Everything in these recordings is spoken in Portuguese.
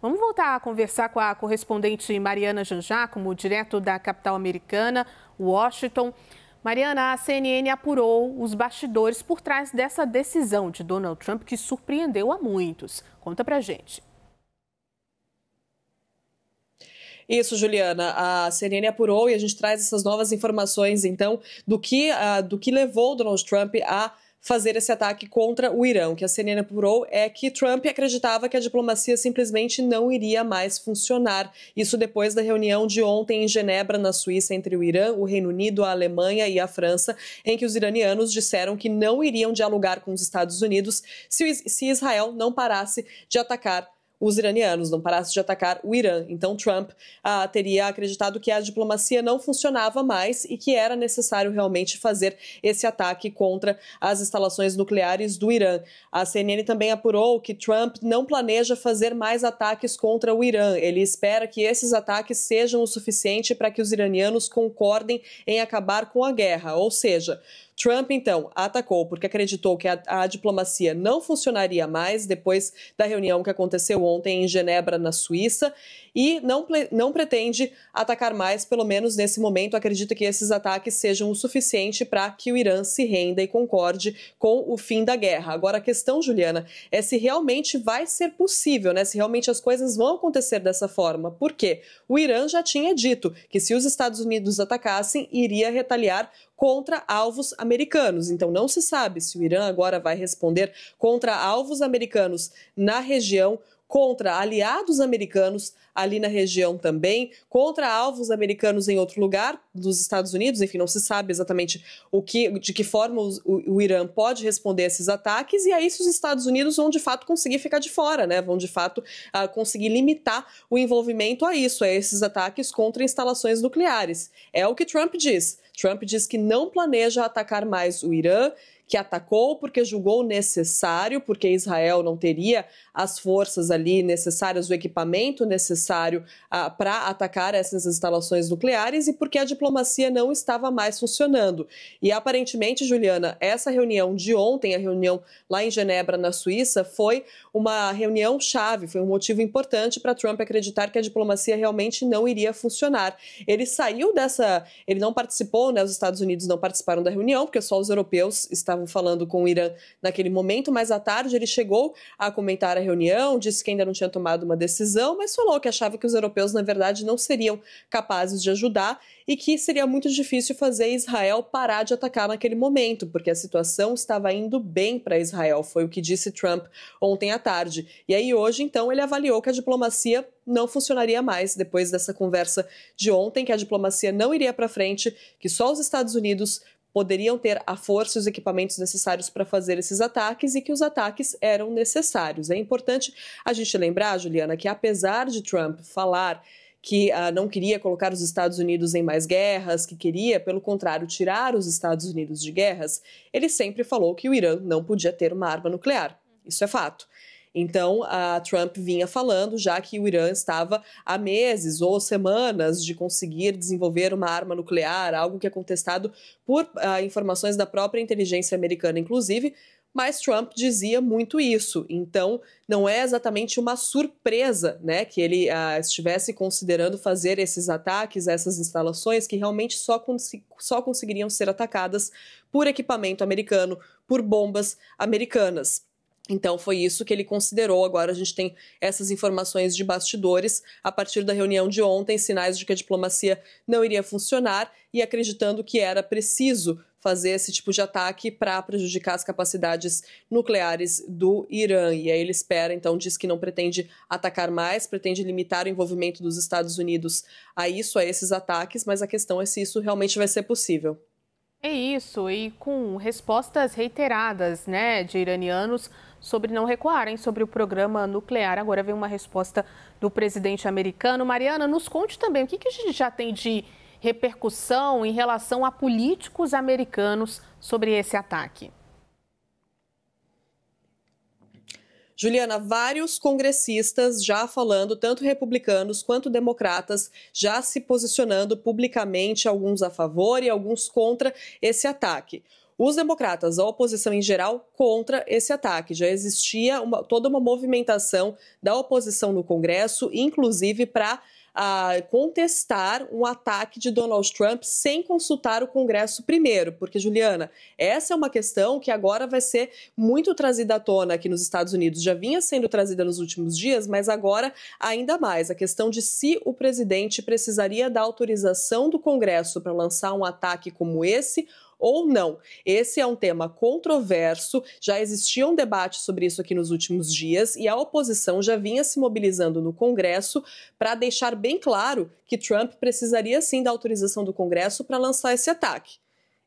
Vamos voltar a conversar com a correspondente Mariana Jangiacomo, direto da capital americana, Washington. Mariana, a CNN apurou os bastidores por trás dessa decisão de Donald Trump que surpreendeu a muitos. Conta pra gente. Isso, Juliana. A CNN apurou e a gente traz essas novas informações, então, do que levou o Donald Trump a fazer esse ataque contra o Irã. O que a CNN apurou é que Trump acreditava que a diplomacia simplesmente não iria mais funcionar. Isso depois da reunião de ontem em Genebra, na Suíça, entre o Irã, o Reino Unido, a Alemanha e a França, em que os iranianos disseram que não iriam dialogar com os Estados Unidos se Israel não parasse de atacar os iranianos, não parasse de atacar o Irã. Então, Trump teria acreditado que a diplomacia não funcionava mais e que era necessário realmente fazer esse ataque contra as instalações nucleares do Irã. A CNN também apurou que Trump não planeja fazer mais ataques contra o Irã. Ele espera que esses ataques sejam o suficiente para que os iranianos concordem em acabar com a guerra. Ou seja, Trump, então, atacou porque acreditou que a diplomacia não funcionaria mais depois da reunião que aconteceu ontem em Genebra, na Suíça, e não pretende atacar mais, pelo menos nesse momento. Acredita que esses ataques sejam o suficiente para que o Irã se renda e concorde com o fim da guerra. Agora, a questão, Juliana, é se realmente vai ser possível, né? Se realmente as coisas vão acontecer dessa forma. Por quê? O Irã já tinha dito que se os Estados Unidos atacassem, iria retaliar contra alvos americanos. Então, não se sabe se o Irã agora vai responder contra alvos americanos na região, contra aliados americanos ali na região também, contra alvos americanos em outro lugar dos Estados Unidos. Enfim, não se sabe exatamente de que forma o Irã pode responder a esses ataques, e aí se os Estados Unidos vão de fato conseguir ficar de fora, né? Vão de fato conseguir limitar o envolvimento a esses ataques contra instalações nucleares. É o que Trump diz. Trump diz que não planeja atacar mais o Irã, que atacou porque julgou necessário, porque Israel não teria as forças ali necessárias, o equipamento necessário para atacar essas instalações nucleares, e porque a diplomacia não estava mais funcionando. E aparentemente, Juliana, essa reunião de ontem, a reunião lá em Genebra, na Suíça, foi uma reunião chave, foi um motivo importante para Trump acreditar que a diplomacia realmente não iria funcionar. Ele saiu ele não participou, né, os Estados Unidos não participaram da reunião, porque só os europeus estavam falando com o Irã naquele momento, mas à tarde ele chegou a comentar a reunião, disse que ainda não tinha tomado uma decisão, mas falou que achava que os europeus, na verdade, não seriam capazes de ajudar e que seria muito difícil fazer Israel parar de atacar naquele momento, porque a situação estava indo bem para Israel, foi o que disse Trump ontem à tarde. E aí hoje, então, ele avaliou que a diplomacia não funcionaria mais depois dessa conversa de ontem, que a diplomacia não iria para frente, que só os Estados Unidos poderiam ter a força e os equipamentos necessários para fazer esses ataques e que os ataques eram necessários. É importante a gente lembrar, Juliana, que apesar de Trump falar que não queria colocar os Estados Unidos em mais guerras, que queria, pelo contrário, tirar os Estados Unidos de guerras, ele sempre falou que o Irã não podia ter uma arma nuclear. Isso é fato. Então, a Trump vinha falando já que o Irã estava há meses ou semanas de conseguir desenvolver uma arma nuclear, algo que é contestado por informações da própria inteligência americana, inclusive, mas Trump dizia muito isso. Então, não é exatamente uma surpresa, né, que ele estivesse considerando fazer esses ataques a essas instalações que realmente só conseguiriam ser atacadas por equipamento americano, por bombas americanas. Então, foi isso que ele considerou. Agora a gente tem essas informações de bastidores a partir da reunião de ontem, sinais de que a diplomacia não iria funcionar e acreditando que era preciso fazer esse tipo de ataque para prejudicar as capacidades nucleares do Irã. E aí ele espera, então, diz que não pretende atacar mais, pretende limitar o envolvimento dos Estados Unidos a esses ataques, mas a questão é se isso realmente vai ser possível. É isso, e com respostas reiteradas, né, de iranianos sobre não recuarem sobre o programa nuclear. Agora vem uma resposta do presidente americano. Mariana, nos conte também o que a gente já tem de repercussão em relação a políticos americanos sobre esse ataque. Juliana, vários congressistas já falando, tanto republicanos quanto democratas, já se posicionando publicamente, alguns a favor e alguns contra esse ataque. os democratas, a oposição em geral, contra esse ataque. Já existia toda uma movimentação da oposição no Congresso, inclusive para contestar um ataque de Donald Trump sem consultar o Congresso primeiro, porque, Juliana, essa é uma questão que agora vai ser muito trazida à tona aqui nos Estados Unidos. Já vinha sendo trazida nos últimos dias, mas agora ainda mais. A questão de se o presidente precisaria da autorização do Congresso para lançar um ataque como esse ou não. Esse é um tema controverso, já existia um debate sobre isso aqui nos últimos dias e a oposição já vinha se mobilizando no Congresso para deixar bem claro que Trump precisaria sim da autorização do Congresso para lançar esse ataque.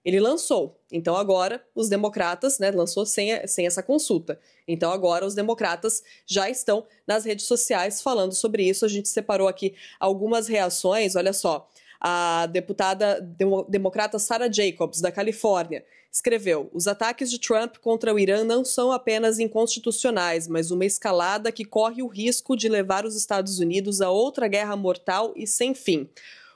Ele lançou, então agora os democratas, lançou sem essa consulta. Então agora os democratas já estão nas redes sociais falando sobre isso. A gente separou aqui algumas reações, olha só. A deputada democrata Sarah Jacobs, da Califórnia, escreveu: os ataques de Trump contra o Irã não são apenas inconstitucionais, mas uma escalada que corre o risco de levar os Estados Unidos a outra guerra mortal e sem fim.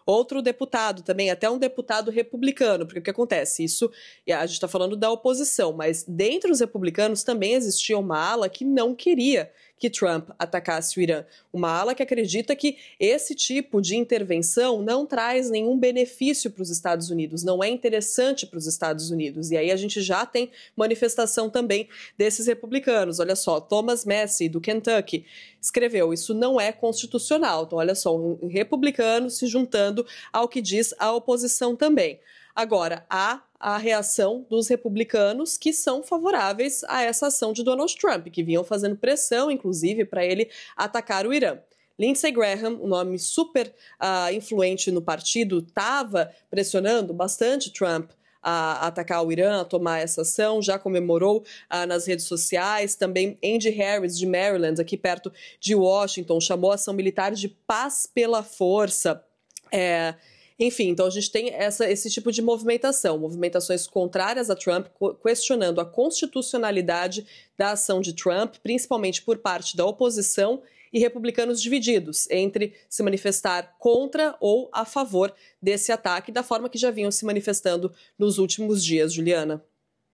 Outro deputado também, até um deputado republicano, porque o que acontece? Isso, a gente está falando da oposição, mas dentre os republicanos também existia uma ala que não queria que Trump atacasse o Irã. Uma ala que acredita que esse tipo de intervenção não traz nenhum benefício para os Estados Unidos, não é interessante para os Estados Unidos. E aí a gente já tem manifestação também desses republicanos. Olha só, Thomas Massie, do Kentucky, escreveu: isso não é constitucional. Então, olha só, um republicano se juntando ao que diz a oposição também. Agora, há a reação dos republicanos que são favoráveis a essa ação de Donald Trump, que vinham fazendo pressão, inclusive, para ele atacar o Irã. Lindsey Graham, um nome super influente no partido, estava pressionando bastante Trump a atacar o Irã, a tomar essa ação, já comemorou nas redes sociais. Também Andy Harris, de Maryland, aqui perto de Washington, chamou a ação militar de paz pela força. Enfim, então a gente tem esse tipo de movimentações contrárias a Trump, questionando a constitucionalidade da ação de Trump, principalmente por parte da oposição, e republicanos divididos entre se manifestar contra ou a favor desse ataque, da forma que já vinham se manifestando nos últimos dias, Juliana.